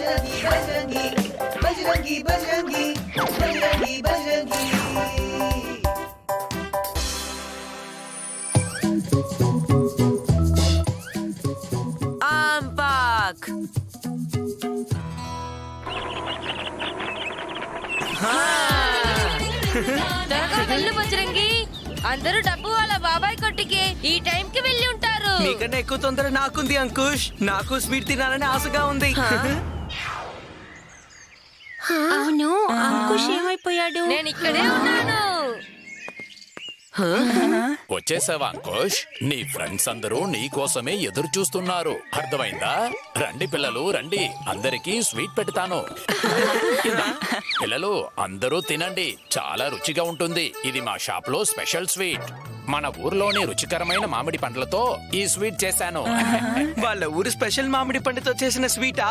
बजरंगी बजरंगी बजरंगी बजरंगी बजरंगी आंपाक త్వరగా వెళ్ళు బజరంగి. అందరూ డబ్బు వాళ్ళ బాబాయ్ కొట్టికి ఈ టైం కి వెళ్ళి ఉంటారు. మీకన్నా ఎక్కువ తొందర నాకుంది అంకుష్. నాకు స్వీట్ తినాలని ఆశగా ఉంది. అవును, అంకుష్ ఏమైపోయాడు? నేను ఇక్కడే ఉన్నాను. వచ్చేసావా అంకుష్? నీ ఫ్రెండ్స్ అందరూ నీ కోసమే ఎదురు చూస్తున్నారు. అర్థమైందా? రండి పిల్లలు రండి, అందరికీ స్వీట్ పెడతాను. పిల్లలు అందరూ తినండి, చాలా రుచిగా ఉంటుంది. ఇది మా షాప్ లో స్పెషల్ స్వీట్. మన ఊర్లోని రుచికరమైన మామిడి పండ్లతో ఈ స్వీట్ చేశాను. వాళ్ళ ఊరు స్పెషల్ మామిడి పండుతో చేసిన స్వీటా?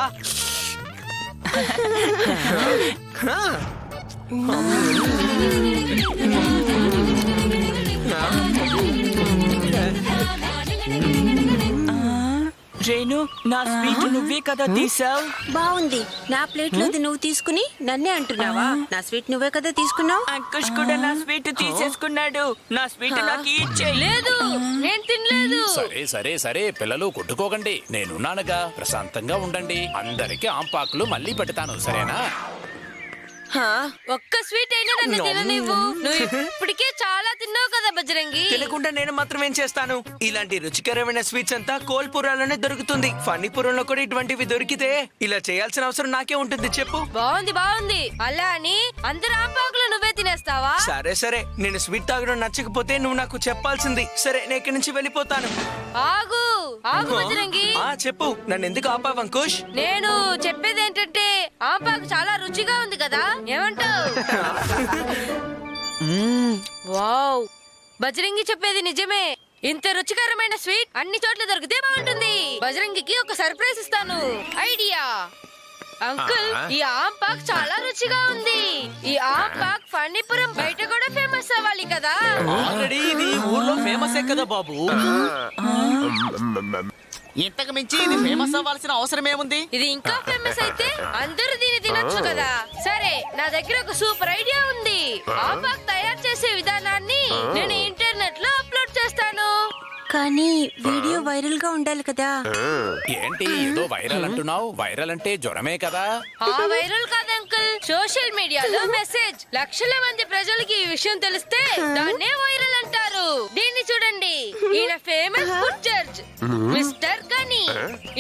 రేణు, నా స్వీట్ నువ్వే కదా తీసావు. బాగుంది. నా ప్లేట్ లోది నువ్వు తీసుకుని నన్నే అంటున్నావా? నా స్వీట్ నువ్వే కదా తీసుకున్నావు. అంకుష్ కూడా నా స్వీట్ తీసేసుకున్నాడు. నా స్వీట్ నాకు ఇచ్చేయ్. లేదు, నేను తినలేదు. సరే సరే సరే పిల్లలు కొట్టుకోకండి, నేనున్నానుగా. ప్రశాంతంగా ఉండండి. అందరికి ఆంపాకులు మళ్ళీ పెడతాను, సరేనా? ఒక్క స్వీట్ అయినా నన్ను తిననివ్వు. నువ్వు ఇప్పటికే చాలా తిన్నావు కదా బజరంగి. తినకుండా నేను మాత్రం ఏం చేస్తాను? ఇలాంటి రుచికరమైన స్వీట్స్ అంతా కోల్పురాలోనే దొరుకుతుంది. ఫణిపురంలో కూడా ఇటువంటివి దొరికితే ఇలా చేయాల్సిన అవసరం నాకే ఉంటుంది చెప్పు. బాగుంది బాగుంది. అలా అని అందరు ఆంపాకులు నువ్వే తినేస్తావా? సరే సరే, నేను స్వీట్ తాగడం నచ్చకపోతే నువ్వు నాకు చెప్పాల్సింది. సరే, నేను ఇక్కడి నుంచి వెళ్ళిపోతాను. ఆగు ఆగు బజరంగి. చెప్పు, నన్ను ఎందుకు ఆపావు అంకుష్? నేను చెప్పేది ఏంటంటే ఆంపాకు చాలా రుచిగా ఉంది కదా, ఏమంటావు? వావ్, బజరంగి చెప్పేది నిజమే. ఇంత రుచికరమైన స్వీట్ అన్ని చోట్ల దొరికితే బాగుంటుంది. బజరంగికి ఒక సర్ప్రైజ్ ఇస్తాను. ఐడియా అంకుల్, ఈ ఆంపాక్ చాలా రుచిగా ఉంది. ఈ ఆంపాక్ ఫణిపురం బయట కూడా ఫేమస్ అవ్వాలి కదా. ఆల్రెడీ ఇది ఊర్లో ఫేమస్ కదా బాబు. ఇంతకు మించి ఇది ఫేమస్ అవ్వాల్సిన అవసరం ఏముంది? ఇది ఇంకా ఫేమస్ అయితే అందరూ దీన్ని తినొచ్చు కదా. సరే, నా దగ్గర ఒక సూపర్ ఐడియా ఉంది. ఆంపాక్ తయారు చేసే విధానాన్ని నేను ఇంటర్నెట్ లో అప్లోడ్ చేస్తాను. కానీ వీడియో వైరల్ గా ఉండాలి కదా. ఏంటి ఏదో వైరల్ అంటున్నావు? వైరల్ అంటే జ్వరమే కదా. ఆ వైరల్ కాదు అంకుల్, సోషల్ మీడియాలో మెసేజ్. లక్షల మంది ప్రజలకి ఈ విషయం తెలిస్తే దాన్నే వైరల్ అంటారు. దీన్ని చూడండి, ఈయన ఫేమస్ ఫుడ్ జడ్జ్ మిస్టర్ గని.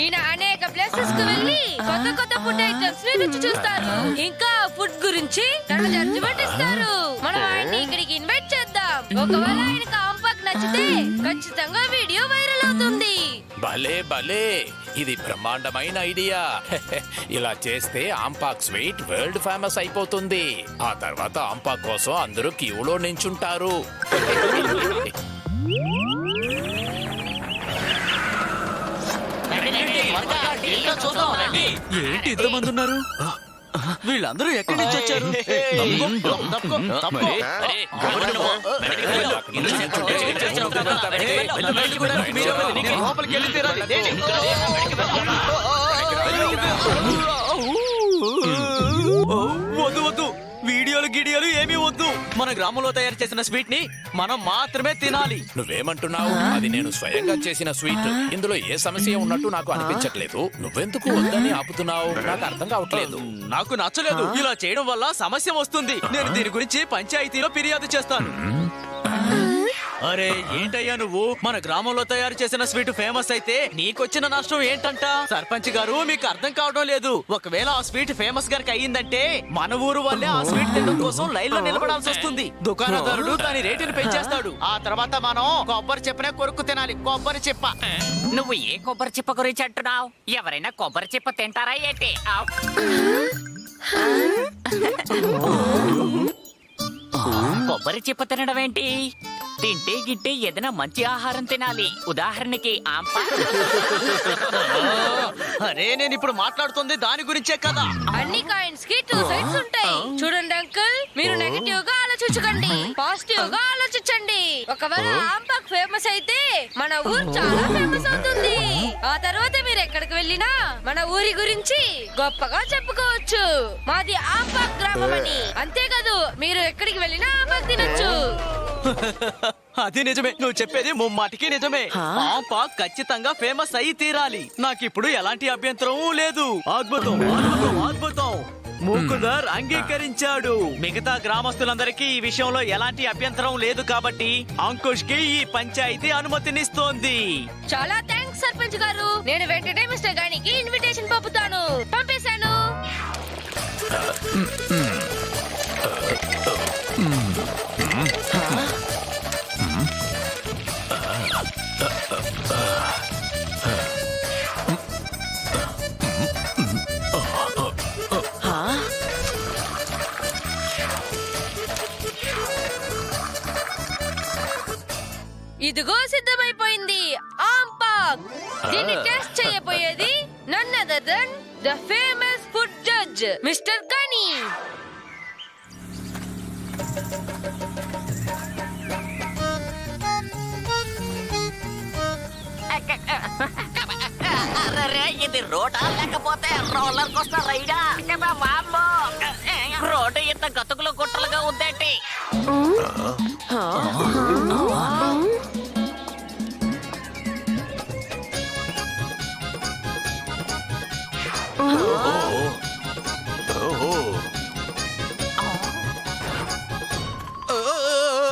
ఈయన అనేక ప్లేసెస్ కు వెళ్ళి కొత్త కొత్త ఫుడ్ ఐటమ్స్ ని రుచి చూస్తారు. ఇంకా ఫుడ్ గురించి తన జడ్జిమెంట్ ఇస్తారు. మనం ఆయన్ని ఇక్కడికి ఇన్వైట్ చేద్దాం. ఒకవేళ ఆయనకు ఆంపాక్ నచ్చితే ఖచ్చితంగా వీడియో వైరల్ అవుతుంది. భలే భలే, ఇది బ్రహ్మాండమైన ఐడియా. ఇలా చేస్తే ఆంపాక్ స్వీట్ వరల్డ్ ఫేమస్ అయిపోతుంది. ఆ తర్వాత ఆంపాక్ కోసం అందరూ క్యూలో నించుంటారు. ఏంటి ఇంతమంది ఉన్నారు? వీళ్ళందరూ ఎక్కడి నుంచి వచ్చారు? వద్దు వద్దు, వీడియోలు గిడియోలు ఏమీ వద్దు. మన గ్రామంలో తయారు చేసిన స్వీట్ ని మనం మాత్రమే తినాలి. నువ్వేమంటున్నావు? అది నేను స్వయంగా చేసిన స్వీట్. ఇందులో ఏ సమస్య ఉన్నట్టు నాకు అనిపించట్లేదు. నువ్వెందుకు వద్దని ఆపుతున్నావు? నాకు అర్థం కావట్లేదు. నాకు నచ్చలేదు. ఇలా చేయడం వల్ల సమస్య వస్తుంది. నేను దీని గురించి పంచాయతీలో ఫిర్యాదు చేస్తాను. అరే ఏంటయ్యా నువ్వు? మన గ్రామంలో తయారు చేసిన స్వీట్ ఫేమస్ అయితే నీకొచ్చిన నష్టం ఏంటంట? సర్పంచ్ గారు, మీకు అర్థం కావడం లేదు. ఒకవేళ ఆ స్వీట్ ఫేమస్ గారికి అయ్యిందంటే మన ఊరు వల్లే ఆ స్వీట్ తినడం కోసం లైన్ లో నిలబడాల్సి వస్తుంది. దుకాణదారుడు దాని రేటుని పెంచేస్తాడు. ఆ తర్వాత మనం కొబ్బరి చెప్పనే కొరుక్కు తినాలి. కొబ్బరి చెప్ప. నువ్వు ఏ కొబ్బరి చిప్ప గురించి అంటున్నావు? ఎవరైనా కొబ్బరి చిప్ప తింటారా ఏంటి? కొబ్బరి చిప్ప తినడం ఏంటి? తింటే గిట్టే ఏదైనా మంచి ఆహారం తినాలి. ఉదాహరణకి అరే నేను ఇప్పుడు మాట్లాడుతుంది దాని గురించే కదా. అన్ని కాయిన్స్ కి 2 సైడ్స్ ఉంటాయి. చూడండి అంకుల్, మీరు నెగటివ్ గా ఆలోచించకండి, పాజిటివ్ గా ఆలోచించండి. ఒకవేళ ఆంపాక్ ఫేమస్ అయితే మన ఊరు చాలా ఫేమస్ అవుతుంది. ఆ తర్వాత మీరు ఎక్కడికి వెళ్ళినా మన ఊరి గురించి గొప్పగా చెప్పుకోవచ్చు. మాది ఆంపాక్ గ్రామం అని. అంతేకాదు మీరు ఎక్కడికి వెళ్ళినా ఆంపాక్ తినొచ్చు. అది నిజమే, నువ్వు చెప్పేది ముమ్మాటికి నిజమే. ఆంపాక్ ఖచ్చితంగా ఫేమస్ అయి తీరాలి. నాకిప్పుడు ఎలాంటి అభ్యంతరం లేదు. అద్భుతం అద్భుతం అద్భుతం. ముకుదర్ అంగీకరించాడు. మిగతా గ్రామస్తులందరికీ ఈ విషయంలో ఎలాంటి అభ్యంతరం లేదు కాబట్టి అంకుష్ కి ఈ పంచాయతీ అనుమతినిస్తోంది. చాలా థ్యాంక్స్ సర్పంచ్ గారు. నేను వెంటనే మిస్టర్ గానికి ఇన్విటేషన్ పంపుతాను. పంపేశాను. ఇదిగో సిద్ధమైపోయింది ఆంపాక్. దీన్ని టెస్ట్ చేయబోయేది none other than the famous food judge mister Gani. అరే ఇది రోడా లేకపోతే రోలర్ కోస్టర్ రైడా? వామ్మో, రోడ్డు ఇంత గతుకులు గుట్టలుగా ఉందేంటి?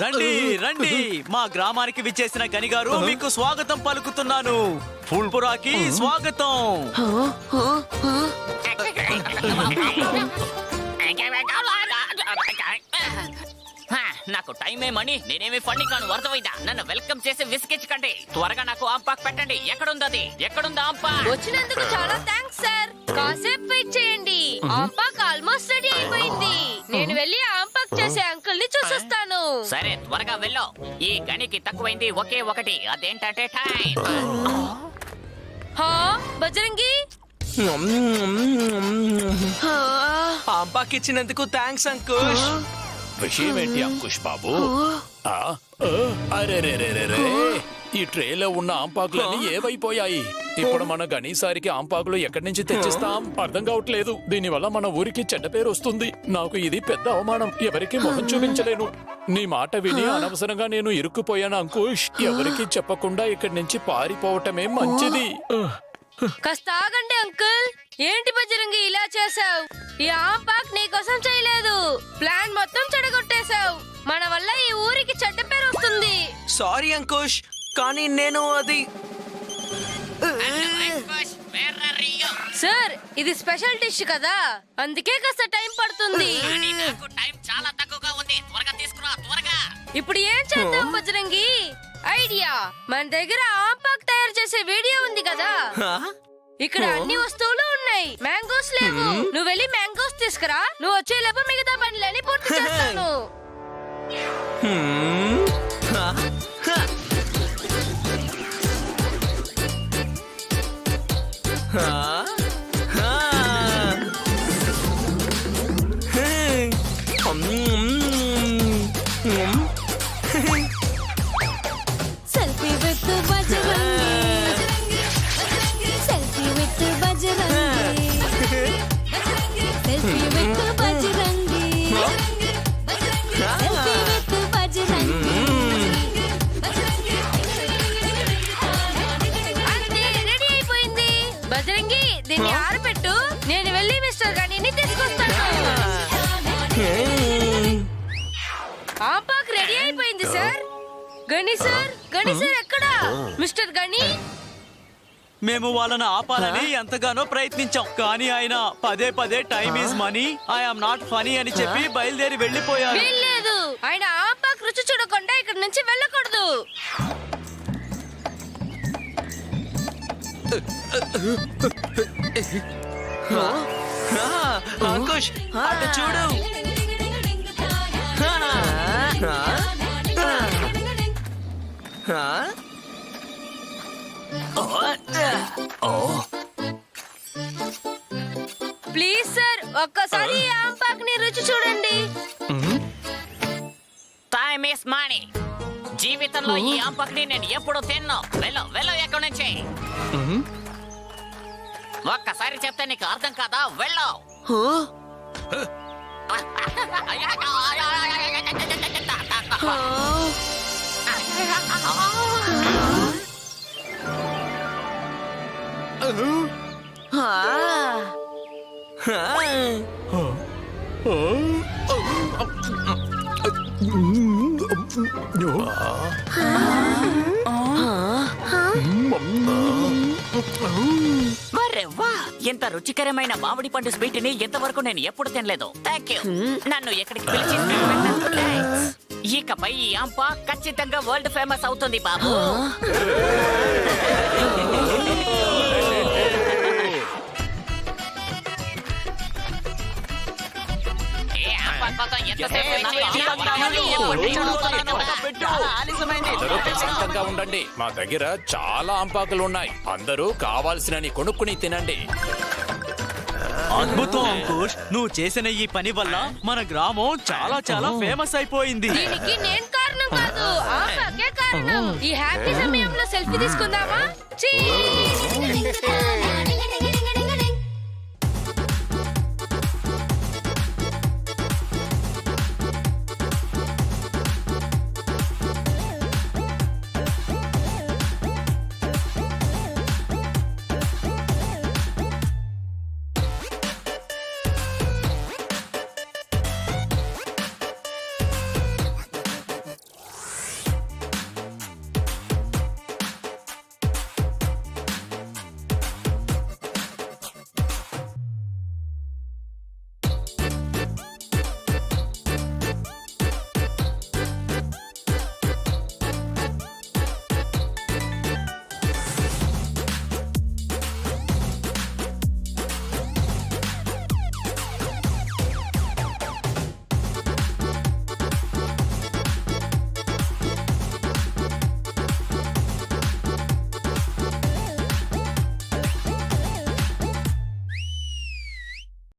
రండి రండి, మా గ్రామానికి విచ్చేసిన గని గారు మీకు స్వాగతం పలుకుతున్నాను. ఫుల్పురాకి స్వాగతం. నాకు టైం ఏమని నేనేమి ఫండి కాను, అర్థమైందా? నన్ను వెల్కమ్ చేసి విసిగించకండి. త్వరగా నాకు ఆంపాక్ పెట్టండి. ఎక్కడుంది ఎక్కడుందా ఆంపాక్? వచ్చినందుకు చాలా థ్యాంక్స్ సార్. కాసేపు వెయిట్ చేయండి. ఆంపాక్ ఆల్మోస్ట్ రెడీ అయిపోయింది. నేను వెళ్ళి ఆంపాక్ చేసే అంకుల్ ని చూసొస్తాను. సరే త్వరగా వెళ్ళు. ఈ గనికి తక్కువైంది ఒకే ఒకటి, అదేంటంటే టైం. హా బజరంగి, ఆంపాక్ ఇచ్చినందుకు థ్యాంక్స్ అంకుష్. విషయం ఏంటి అంకుష్ బాబు? అరే ఈ ట్రేలో ఉన్న ఆంపాకులన్నీ ఏవైపోయాయి? ఇప్పుడు మన గణీసారికి ఆంపాకులు ఎక్కడి నుంచి తెచ్చిస్తాం? అర్థం కావట్లేదు. దీనివల్ల మన ఊరికి చెడ్డ పేరు వస్తుంది. నాకు ఇది పెద్ద అవమానం. ఎవరికి మొహం చూపించలేను. నీ మాట విని అనవసరంగా నేను ఇరుక్కుపోయాను అంకుష్. ఎవరికి చెప్పకుండా ఇక్కడి నుంచి పారిపోవటమే మంచిది. కాస్త ఆగండి అంకుల్. ఏంటి బజరంగి ఇలా చేసావు? ఈ ఆంపాక్ నీకోసం చేయలేదు. ప్లాన్ మొత్తం చెడగొట్టేశావు. మన వల్ల ఈ ఊరికి చెడ్డ పేరు వస్తుంది. సారీ అంకుష్, కానీ నేను అది సార్ ఇది స్పెషల్ డిష్ కదా, అందుకే కాస్త టైం పడుతుంది. నాకు టైం చాలా తక్కువగా ఉంది. త్వరగా తీసుకురా త్వరగా. ఇప్పుడు ఏం చేద్దాం బజరంగి? ఐడియా. మన దగ్గర ఆంపాక్ తయారు చేసే వీడియో ఉంది కదా, ఇక్కడ అన్ని వస్తువులు ఉన్నాయి. మ్యాంగోస్ లేవు. నువ్వు వెళ్ళి మ్యాంగోస్ తీసుకురా. నువ్వు వచ్చేలోపు మిగతా పనులని పూర్తి చేస్తాను. Selfie with Bajrangi, selfie with Bajrangi, selfie with Bajrangi, selfie with Bajrangi. అంతే, రెడీ అయిపోయింది. బజరంగి దీన్ని ఆరబెట్టు. నేను వెళ్ళి మిస్టర్ గనిని తీసుకొస్తాను. ఆంపాక్ రెడీ అయిపోయింది సార్. గని సార్, గని సార్ ఎక్కడా? మిస్టర్ గని, మేము వాళ్ళని ఆపాలని ఎంతగానో ప్రయత్నించాం, కానీ ఆయన పదే పదే time is money, I'm not funny అని చెప్పి బయలుదేరి వెళ్ళిపోయారు. వీల్లేదు. ఆయన ఆంపాక్ రుచి చూడకుండా ఇక్కడ నుంచి వెళ్ళకూడదు. అంకుష్ అటు చూడు. ప్లీజ్ సార్ ఒక్కసారి ఈ ఆంపాక్ ని రుచి చూడండి. Time is money. జీవితంలో ఈ ఆంపాక్ని నేను ఎప్పుడు తిన్నాను. వెళ్ళు ఎక్కడి నుంచి. ఒక్కసారి చెప్తే నీకు అర్థం కాదా? వెళ్ళు. మరే వా, ఎంత రుచికరమైన మామిడి పండు స్వీట్ ని ఎంతవరకు నేను ఎప్పుడు తినలేదు. థ్యాంక్ యూ నన్ను ఎక్కడికి పిలిచి పెట్టినందుకు థాంక్స్. ఇకపై ఈ ఆంప ఖచ్చితంగా వరల్డ్ ఫేమస్ అవుతుంది బాబు. ఏ ఆంప కోసం ఎంతసేపు అందరూ ప్రశాంతంగా ఉండండి. మా దగ్గర చాలా ఆంపాకులు ఉన్నాయి. అందరూ కావాల్సినని కొనుక్కుని తినండి. అద్భుతం అంకుష్, నువ్వు చేసిన ఈ పని వల్ల మన గ్రామం చాలా చాలా ఫేమస్ అయిపోయింది. దీనికి నేను కారణం కాదు, ఆంపాకే కారణం. ఈ హ్యాపీ సమయంలో సెల్ఫీ తీసుకుందామా? చీ